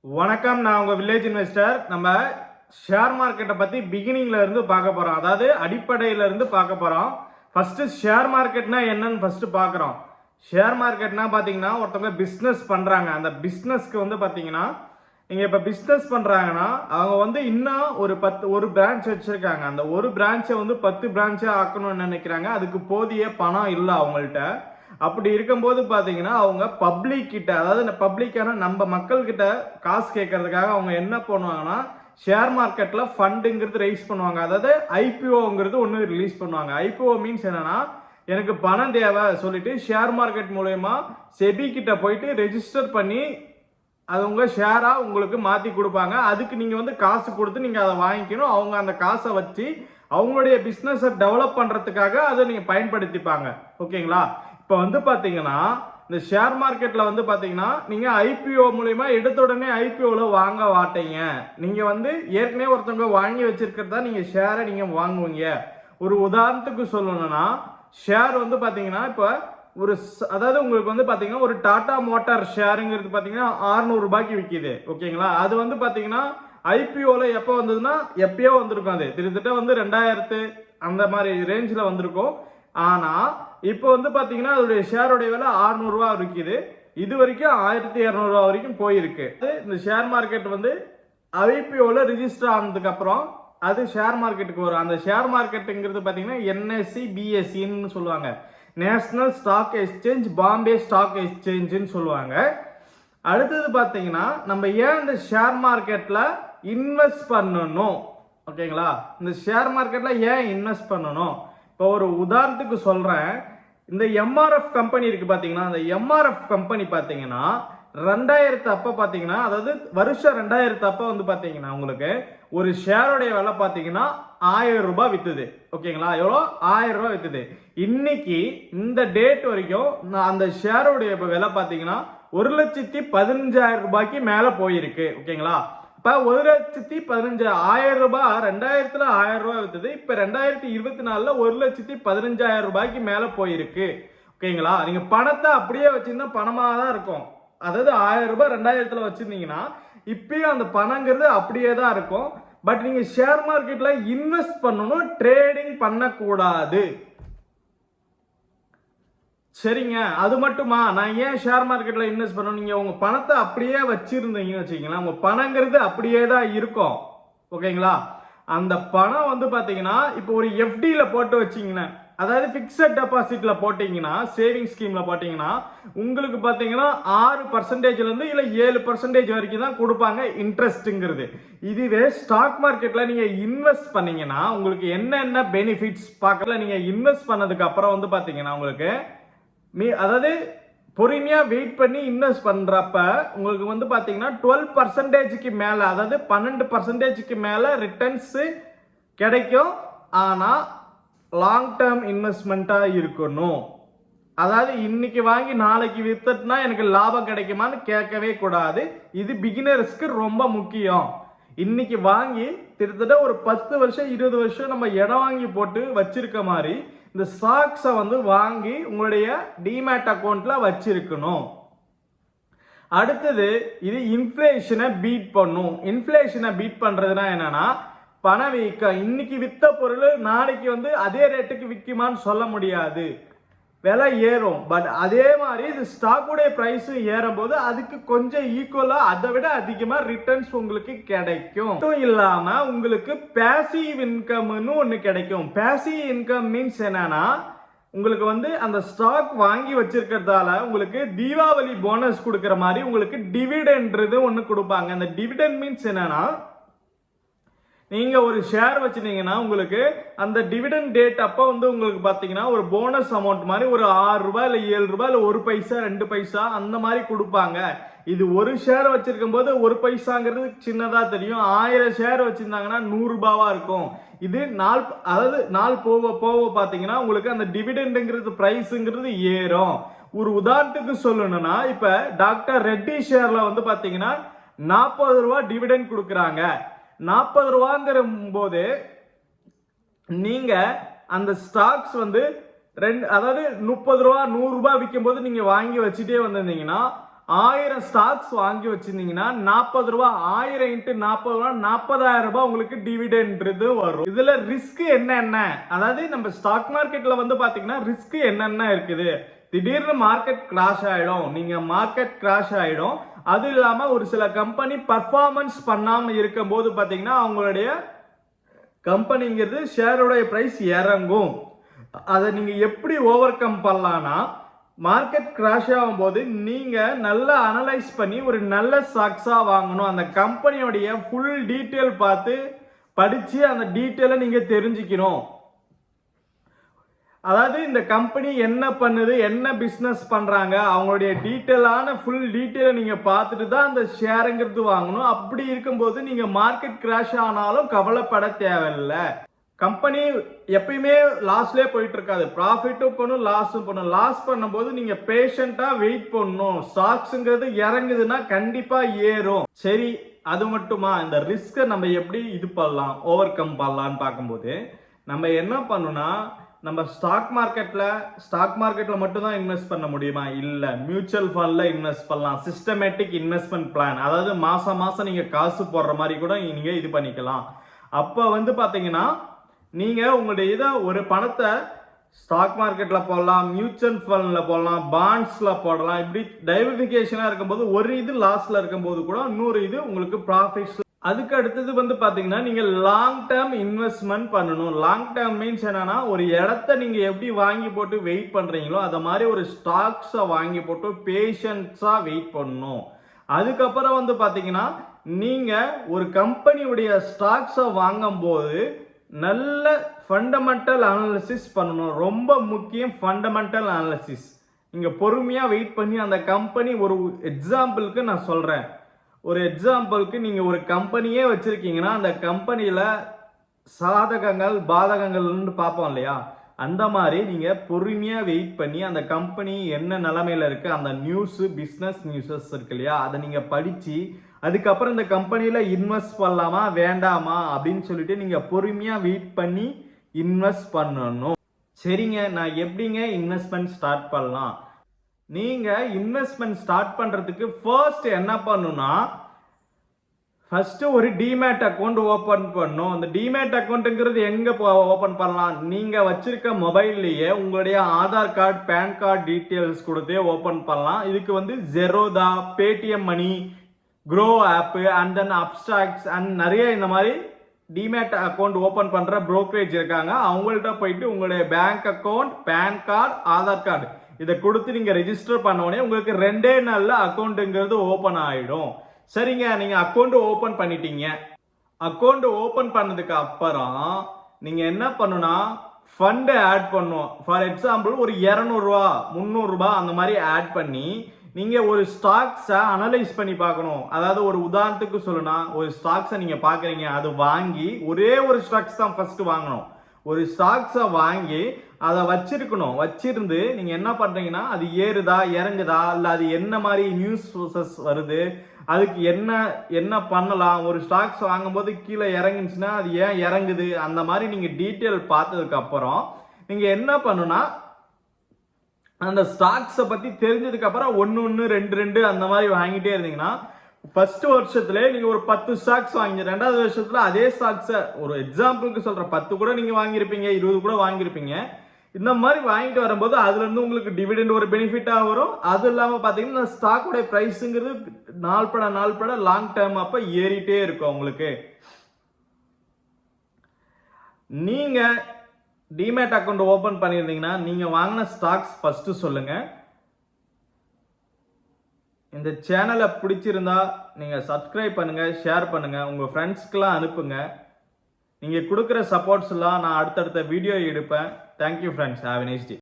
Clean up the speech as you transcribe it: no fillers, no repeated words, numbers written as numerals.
வணக்கம். நான் உங்க வில்லேஜ் இன்வெஸ்டர். நம்ம ஷேர் மார்க்கெட்டை பத்தி பிகினிங்ல இருந்து பார்க்க போறோம். அதாவது அடிப்படையில இருந்து பார்க்க போறோம். ஃபர்ஸ்ட் ஷேர் மார்க்கெட்னா என்னன்னு ஃபர்ஸ்ட் பார்க்குறோம். ஷேர் மார்க்கெட்னா பார்த்தீங்கன்னா ஒருத்தவங்க பிஸ்னஸ் பண்றாங்க. அந்த பிஸ்னஸ்க்கு வந்து பார்த்தீங்கன்னா நீங்க இப்ப பிஸ்னஸ் பண்றாங்கன்னா அவங்க வந்து இன்னும் ஒரு பிரான்ச் வச்சிருக்காங்க. அந்த ஒரு பிரான்ச்சை வந்து 10 பிரான்ச்சா ஆக்கணும்னு நினைக்கிறாங்க. அதுக்கு போதிய பணம் இல்லை அவங்கள்ட்ட. அப்படி இருக்கும்போது பார்த்தீங்கன்னா அவங்க பப்ளிக் கிட்ட, அதாவது பப்ளிக்கான நம்ம மக்கள் கிட்ட காசு கேட்கறதுக்காக அவங்க என்ன பண்ணுவாங்கன்னா ஷேர் மார்க்கெட்ல ஃபண்டுங்கிறது ரைஸ் பண்ணுவாங்க. அதாவது ஐபிஓங்கிறது ஒன்று ரிலீஸ் பண்ணுவாங்க. ஐபிஓ மீன்ஸ் என்னன்னா, எனக்கு பணம் தேவை சொல்லிட்டு ஷேர் மார்க்கெட் மூலயமா செபி கிட்ட போயிட்டு ரெஜிஸ்டர் பண்ணி அது உங்க ஷேரா உங்களுக்கு மாத்தி கொடுப்பாங்க. அதுக்கு நீங்க வந்து காசு கொடுத்து நீங்க அதை வாங்கிக்கணும். அவங்க அந்த காசை வச்சு அவங்களுடைய பிசினஸை டெவலப் பண்றதுக்காக அதை நீங்க பயன்படுத்திப்பாங்க. ஓகேங்களா? இப்போ வந்து பாத்தீங்கன்னா இந்த ஷேர் மார்க்கெட்ல வந்து பாத்தீங்கன்னா நீங்க ஐபிஓ மூலமா எடுத்த உடனே ஐபிஓல வாங்க மாட்டீங்க. நீங்க வந்து ஏற்கனவே ஒருத்தவங்க வாங்கி வச்சிருக்கிறதா நீங்க ஷேரை நீங்க வாங்குவீங்க. ஒரு உதாரணத்துக்கு சொல்லணும்னா ஷேர் வந்து பாத்தீங்கன்னா இப்ப அதாவது உங்களுக்கு வந்து பாத்தீங்கன்னா ஒரு டாடா மோட்டார் ஷேருங்கிறது பாத்தீங்கன்னா 600 ரூபாய்க்கு விற்கிது. ஓகேங்களா? அது வந்து பாத்தீங்கன்னா ஐபிஓல எப்போ வந்ததுன்னா எப்பயோ வந்திருக்கும். அது கிட்டத்தட்ட வந்து 2000 அந்த மாதிரி ரேஞ்சில் வந்திருக்கும். ஆனா இப்போ வந்து பாத்தீங்கன்னா அதோடைய ஷேருடைய விலை 600 ரூபாய் விற்கிது. இது வரைக்கும் 1200 ரூபாய் வரைக்கும் போயிருக்கு. இந்த ஷேர் மார்க்கெட் வந்து ஐபிஓல ரிஜிஸ்டர் ஆனதுக்கு அப்புறம் அது ஷேர் மார்க்கெட்டுக்கு வரும். அந்த ஷேர் மார்க்கெட்டுங்கிறது பாத்தீங்கன்னா என்எஸ்சி பிஎஸ்சின்னு சொல்லுவாங்க. National stock exchange, Bombay stock எக்ஸ்சேஞ்சுன்னு சொல்லுவாங்க. அடுத்தது பாத்தீங்கன்னா நம்ம ஏன் இந்த ஷேர் மார்க்கெட்ல இன்வெஸ்ட் பண்ணணும்? ஓகேங்களா? இந்த ஷேர் மார்க்கெட்ல ஏன் இன்வெஸ்ட் பண்ணணும்? இப்போ ஒரு உதாரணத்துக்கு சொல்றேன். இந்த எம்ஆர்எஃப் கம்பெனி இருக்கு பாத்தீங்கன்னா, அந்த எம்ஆர்எஃப் கம்பெனி பாத்தீங்கன்னா 2000 அப்ப பாத்தீங்கன்னா, அதாவது வருஷம் 2000 அப்ப வந்து பாத்தீங்கன்னா உங்களுக்கு ஒரு ஷேருடைய விலை பாத்தீங்கன்னா 1000 ரூபாய் வித்துது. ஓகேங்களா? எவ்வளோ? 1000 ரூபாய் வித்துது. இன்னைக்கு இந்த டேட் வரைக்கும் அந்த ஷேருடைய விலை பாத்தீங்கன்னா 1,15,000 ரூபாய்க்கு மேல போயிருக்கு. ஓகேங்களா? இப்ப 1,15,000 1000 ரூபாய் 2000ல 1000 ரூபாய் வித்தது. இப்ப 2024ல 1,15,000 ரூபாய்க்கு மேல போயிருக்கு. ஓகேங்களா? நீங்க பணத்தை அப்படியே வச்சிருந்தா பணமா தான் இருக்கும். அதாவது 1000 ரூபாய் 2000ல வச்சிருந்தீங்கன்னா இப்பயும் அந்த பணங்கிறது அப்படியே தான் இருக்கும். பட் நீங்க ஷேர் மார்க்கெட்ல இன்வெஸ்ட் பண்ணணும், ட்ரேடிங் பண்ணக்கூடாது. சரிங்க, அது மட்டுமா? நான் ஏன் ஷேர் மார்க்கெட்ல இன்வெஸ்ட் பண்ணணும்? நீங்க உங்க பணத்தை அப்படியே வச்சிருந்தீங்கன்னு வச்சுக்கீங்களா, உங்க பணங்கிறது அப்படியே தான் இருக்கும். ஓகேங்களா? அந்த பணம் வந்து பாத்தீங்கன்னா இப்போ ஒரு எஃப்டில போட்டு வச்சீங்கன்னா, அதாவது பிக்சட் டெபாசிட்ல போட்டீங்கன்னா, சேவிங் ஸ்கீம்ல போட்டீங்கன்னா உங்களுக்கு பாத்தீங்கன்னா 6% இருந்து இல்ல 7% வரைக்கும் தான் கொடுப்பாங்க இன்ட்ரெஸ்ட்ங்கிறது. இதுவே ஸ்டாக் மார்க்கெட்ல நீங்க இன்வெஸ்ட் பண்ணீங்கன்னா உங்களுக்கு என்னென்ன பெனிஃபிட்ஸ் பார்க்கல. நீங்க இன்வெஸ்ட் பண்ணதுக்கு அப்புறம் வந்து பாத்தீங்கன்னா உங்களுக்கு அதாவது பொறுமையா வெயிட் பண்ணி இன்வெஸ்ட் பண்றப்ப உங்களுக்கு வந்து பாத்தீங்கன்னா 12%க்கு மேல, அதாவது 12%க்கு மேல ரிட்டர்ன்ஸ் கிடைக்கும். ஆனா லாங் டேர்ம் இன்வெஸ்ட்மெண்டா இருக்கணும். அதாவது இன்னைக்கு வாங்கி நாளைக்கு வித்துட்டுனா எனக்கு லாபம் கிடைக்குமான்னு கேட்கவே கூடாது. இது பிகினர்ஸ்க்கு ரொம்ப முக்கியம். இன்னைக்கு வாங்கி கிட்டத்தட்ட ஒரு 10 வருஷம் 20 வருஷம் நம்ம இடம் வாங்கி போட்டு வச்சிருக்க மாதிரி இந்த ஸ்டாக்ஸை வந்து வாங்கி உங்களுடைய டிமேட் அக்கௌண்ட்ல வச்சிருக்கணும். அடுத்தது இது இன்ஃப்ளேஷனை பீட் பண்ணும். இன்ஃப்ளேஷனை பீட் பண்றதுனா என்னன்னா, பணவீக்கம். இன்னைக்கு வித்த பொருள் நாளைக்கு வந்து அதே ரேட்டுக்கு விற்குமான்னு சொல்ல முடியாது. விலை ஏறும். பட் அதே மாதிரி இது ஸ்டாக்குடைய பிரைஸ் ஏறும் போது அதுக்கு கொஞ்சம் ஈக்குவலா அதை விட அதிகமா ரிட்டர்ன்ஸ் உங்களுக்கு கிடைக்கும். மட்டும் இல்லாம உங்களுக்கு பேசிவ் இன்கம்னு ஒண்ணு கிடைக்கும். பேசிவ் இன்கம் மீன்ஸ் என்னன்னா, உங்களுக்கு வந்து அந்த ஸ்டாக் வாங்கி வச்சிருக்கிறதால உங்களுக்கு தீபாவளி போனஸ் கொடுக்கிற மாதிரி உங்களுக்கு டிவிடெண்ட் ஒண்ணு கொடுப்பாங்க. அந்த டிவிடெண்ட் மீன்ஸ் என்னன்னா, நீங்க ஒரு ஷேர் வச்சிருந்தீங்கன்னா உங்களுக்கு அந்த டிவிடெண்ட் டேட் அப்ப வந்து உங்களுக்கு பாத்தீங்கன்னா ஒரு போனஸ் அமௌண்ட் மாதிரி ஒரு 6 ரூபாய் இல்ல 7 ரூபாய் இல்ல 1 பைசா 2 பைசா அந்த மாதிரி கொடுப்பாங்க. இது ஒரு ஷேர் வச்சிருக்கும் போது 1 பைசாங்கிறது சின்னதா தெரியும். 1000 ஷேர் வச்சிருந்தாங்கன்னா 100 ரூபாவா இருக்கும். இது நாள் போக போக பாத்தீங்கன்னா உங்களுக்கு அந்த டிவிடெண்ட்ங்கிறது பிரைஸ்ங்கிறது ஏறும். ஒரு உதாரணத்துக்கு சொல்லணும்னா இப்ப டாக்டர் ரெட்டி ஷேர்ல வந்து பாத்தீங்கன்னா 40 ரூபாய் டிவிடெண்ட் கொடுக்குறாங்க. 40 ரூபாங்கிற போது நீங்க அந்த ஸ்டாக்ஸ் வந்து அதாவது 30 ரூபா 100 ரூபாய் விற்கும் போது நீங்க வாங்கி வச்சுட்டே வந்திருந்தீங்கன்னா 1000 ஸ்டாக்ஸ் வாங்கி வச்சிருந்தீங்கன்னா 40 ரூபாய், 1000 × 40 ரூபாய் 40,000 ரூபாய் உங்களுக்கு டிவிடெண்ட் வரும். இதுல ரிஸ்க் என்ன, அதாவது நம்ம ஸ்டாக் மார்க்கெட்ல வந்து பாத்தீங்கன்னா ரிஸ்க் என்னென்ன இருக்குது. திடீர்னு மார்க்கெட் கிராஷ் ஆயிடும், அது இல்லாம ஒரு சில கம்பெனி பர்ஃபார்மன்ஸ் பண்ணாம இருக்கும் போது பாத்தீங்கன்னா அவங்களுடைய கம்பெனிங்கிறது ஷேரோட பிரைஸ் இறங்கும். அதை நீங்க எப்படி ஓவர் கம் பண்ணலாம்னா, மார்க்கெட் கிராஷ் ஆகும்போது நீங்க நல்லா அனலைஸ் பண்ணி ஒரு நல்ல ஸ்டாக்ஸா வாங்கணும். அந்த கம்பெனியோடைய ஃபுல் டீட்டெயில் பார்த்து படிச்சு அந்த டீட்டெயிலை நீங்க தெரிஞ்சுக்கணும். அதாவது இந்த கம்பெனி என்ன பண்ணுது, என்ன பிசினஸ் பண்றாங்க, அவங்களுடைய டீட்டெயிலான ஃபுல் டீட்டெயிலை நீங்க பார்த்துட்டு தான் அந்த ஷேருங்கிறது வாங்கணும். அப்படி இருக்கும்போது நீங்க மார்க்கெட் கிராஷ் ஆனாலும் கவலைப்பட தேவையில்லை. கம்பெனி எப்பயுமே லாஸ்லயே போயிட்டு இருக்காது, ப்ராஃபிட்டும் பண்ணும் லாஸும் பண்ணும். லாஸ் பண்ணும்போது நீங்க பேஷண்டா வெயிட் பண்ணணும். ஸ்டாக்ஸ்ங்கிறது இறங்குதுன்னா கண்டிப்பா ஏறும். சரி, அது மட்டுமா, இந்த ரிஸ்கை நம்ம எப்படி இது பண்ணலாம், ஓவர் கம் பண்ணலான்னு பார்க்கும்போது நம்ம என்ன பண்ணணும்னா, நம்ம ஸ்டாக் மார்க்கெட்ல மட்டும் தான் இன்வெஸ்ட் பண்ண முடியுமா? இல்ல, மியூச்சுவல் ஃபண்ட்ல இன்வெஸ்ட் பண்ணலாம். சிஸ்டமேட்டிக் இன்வெஸ்ட்மெண்ட் பிளான், அதாவது மாசம் நீங்க காசு போடுற மாதிரி கூட நீங்க இது பண்ணிக்கலாம். அப்ப வந்து பாத்தீங்கன்னா நீங்க உங்களுடைய ஒரு பணத்தை ஸ்டாக் மார்க்கெட்ல போடலாம், மியூச்சுவல் ஃபண்ட்ல போடலாம், பாண்ட்ஸ்ல போடலாம். இப்படி டைவர்சிஃபிகேஷனா இருக்கும்போது ஒரு இது லாஸ்ல இருக்கும்போது கூட இன்னொரு இது உங்களுக்கு ப்ராஃபிட்ஸ். அதுக்கு அடுத்தது வந்து பாத்தீங்கன்னா நீங்க லாங் டேர்ம் இன்வெஸ்ட்மெண்ட் பண்ணணும். லாங் டேர்ம் மீன்ஸ் என்னன்னா, ஒரு இடத்த நீங்க எப்படி வாங்கி போட்டு வெயிட் பண்றீங்களோ அத மாதிரி ஒரு ஸ்டாக்ஸை வாங்கி போட்டு பேஷன்ஸா வெயிட் பண்ணணும். அதுக்கப்புறம் வந்து பாத்தீங்கன்னா நீங்க ஒரு கம்பெனியுடைய ஸ்டாக்ஸை வாங்கும் போது நல்ல ஃபண்டமெண்டல் அனாலிசிஸ் பண்ணணும். ரொம்ப முக்கியம் ஃபண்டமெண்டல் அனாலிசிஸ். நீங்க பொறுமையா வெயிட் பண்ணி அந்த கம்பெனி, ஒரு எக்ஸாம்பிளுக்கு நான் சொல்றேன், ஒரு எக்ஸாம்பிளுக்கு நீங்க ஒரு கம்பெனியே வச்சிருக்கீங்கன்னா அந்த கம்பெனியில சாதகங்கள் பாதகங்கள்னு பார்ப்போம் இல்லையா, அந்த மாதிரி நீங்க பொறுமையா வெயிட் பண்ணி அந்த கம்பெனி என்ன நிலைமையில இருக்கு, அந்த நியூஸ், பிசினஸ் நியூஸஸ் இருக்கு இல்லையா, அதை நீங்க படிச்சு அதுக்கப்புறம் இந்த கம்பெனியில இன்வெஸ்ட் பண்ணலாமா வேண்டாமா அப்படின்னு சொல்லிட்டு நீங்க பொறுமையா வெயிட் பண்ணி இன்வெஸ்ட் பண்ணணும். சரிங்க, நான் எப்படிங்க இன்வெஸ்ட்மெண்ட் ஸ்டார்ட் பண்ணலாம்? நீங்க இன்வெஸ்ட்மெண்ட் ஸ்டார்ட் பண்றதுக்கு ஃபர்ஸ்ட் என்ன பண்ணணும்னா, ஃபர்ஸ்ட் ஒரு டிமேட் அக்கௌண்ட் ஓபன் பண்ணணும். அந்த டிமேட் அக்கௌண்ட்ங்கிறது எங்க ஓபன் பண்ணலாம்? நீங்க வச்சிருக்க மொபைல்லையே உங்களுடைய Aadhaar card, PAN card details கொடுத்தே ஓபன் பண்ணலாம். இதுக்கு வந்து Zerodha, Paytm money, Groww app and then Upstox and நிறைய இந்த மாதிரி டிமேட் அக்கௌண்ட் ஓபன் பண்ற புரோக்கரேஜ் இருக்காங்க. அவங்கள்ட்ட போயிட்டு உங்களுடைய bank account, PAN card, Aadhaar card இதை கொடுத்து நீங்க ரெஜிஸ்டர் பண்ண உடனே உங்களுக்கு 2 நாள்ல அக்கௌண்ட்ங்கிறது ஓபன் ஆயிடும். சரிங்க, நீங்க அக்கௌண்ட் ஓபன் பண்ணிட்டீங்க. அக்கௌண்ட் ஓபன் பண்ணதுக்கு அப்புறம் நீங்க என்ன பண்ணணும்னா, ஃபண்ட் ஆட் பண்ணும். ஃபார் எக்ஸாம்பிள் ஒரு 200 ரூபாய், 300 ரூபாய் அந்த மாதிரி ஆட் பண்ணி நீங்க ஒரு ஸ்டாக்ஸை அனலைஸ் பண்ணி பார்க்கணும். அதாவது ஒரு உதாரணத்துக்கு சொல்லணும்னா, ஒரு ஸ்டாக்ஸை நீங்க பாக்குறீங்க, அது வாங்கி ஒரே ஒரு ஸ்டாக்ஸ் தான் ஃபர்ஸ்ட் வாங்கணும். ஒரு ஸ்டாக்ஸை வாங்கி அதை வச்சிருக்கணும். வச்சிருந்து நீங்க என்ன பண்றீங்கன்னா, அது ஏறுதா இறங்குதா, இல்ல அது என்ன மாதிரி நியூஸ் சோர்சஸ் வருது, அதுக்கு என்ன பண்ணலாம், ஒரு ஸ்டாக்ஸ் வாங்கும்போது கீழே இறங்குச்சுன்னா அது ஏன் இறங்குது, அந்த மாதிரி நீங்க டீட்டெயில் பார்த்ததுக்கு அப்புறம் நீங்க என்ன பண்ணுனா, அந்த ஸ்டாக்ஸை பத்தி தெரிஞ்சதுக்கு அப்புறம் 1 2 அந்த மாதிரி வாங்கிட்டே இருந்தீங்கன்னா, ஃபர்ஸ்ட் வருஷத்துல நீங்க ஒரு 10 ஸ்டாக்ஸ் வாங்கி, 2வது வருஷத்துல அதே ஸ்டாக்ஸை, ஒரு எக்ஸாம்பிளுக்கு சொல்ற 10 கூட நீங்க வாங்கியிருப்பீங்க, 20 கூட வாங்கியிருப்பீங்க. இந்த மாதிரி வாங்கிட்டு வரும்போது அதுல இருந்து உங்களுக்கு டிவிடெண்ட் ஒரு பெனிஃபிட்டா வரும். அது இல்லாம பாத்தீங்கன்னா ஸ்டாக்கோட பிரைஸ்ங்கிறது நாள் பட லாங் டேர்ம் அப்ப ஏறிட்டே இருக்கும். உங்களுக்கு நீங்க டிமேட் அக்கௌண்ட் ஓபன் பண்ணியிருந்தீங்கன்னா நீங்க வாங்கின ஸ்டாக்ஸ் ஃபர்ஸ்ட் சொல்லுங்க. இந்த சேனலை பிடிச்சிருந்தா நீங்க சப்ஸ்கிரைப் பண்ணுங்க, ஷேர் பண்ணுங்க, உங்க ஃப்ரெண்ட்ஸ்க்குலாம் அனுப்புங்க. நீங்க கொடுக்குற சப்போர்ட்ஸ் எல்லாம் நான் அடுத்தடுத்த வீடியோ எடுப்பேன். Thank you friends, have a nice day.